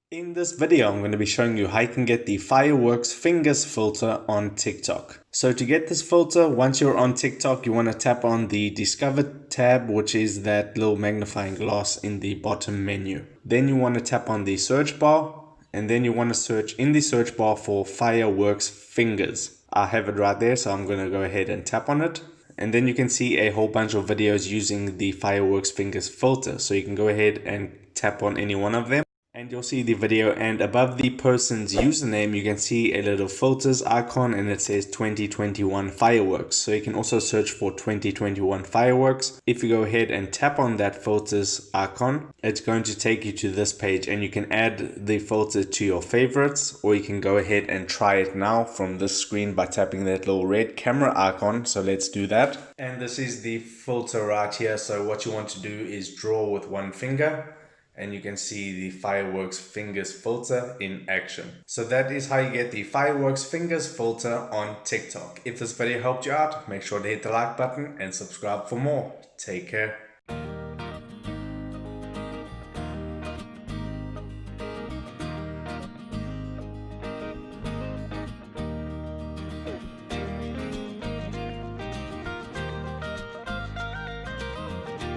In this video, I'm going to be showing you how you can get the Fireworks Fingers filter on TikTok. So to get this filter, once you're on TikTok, you want to tap on the Discover tab, which is that little magnifying glass in the bottom menu. Then you want to tap on the search bar, and then you want to search in the search bar for Fireworks Fingers. I have it right there, so I'm going to go ahead and tap on it. And then you can see a whole bunch of videos using the Fireworks Fingers filter. So you can go ahead and tap on any one of them, and you'll see the video, and above the person's username you can see a little filters icon and it says 2021 fireworks. So you can also search for 2021 fireworks. If you go ahead and tap on that filters icon, it's going to take you to this page, and you can add the filter to your favorites, or you can go ahead and try it now from this screen by tapping that little red camera icon. So let's do that. And this is the filter right here. So what you want to do is draw with one finger, and you can see the Fireworks Fingers filter in action. So that is how you get the Fireworks Fingers filter on TikTok. If this video helped you out, make sure to hit the like button and subscribe for more. Take care.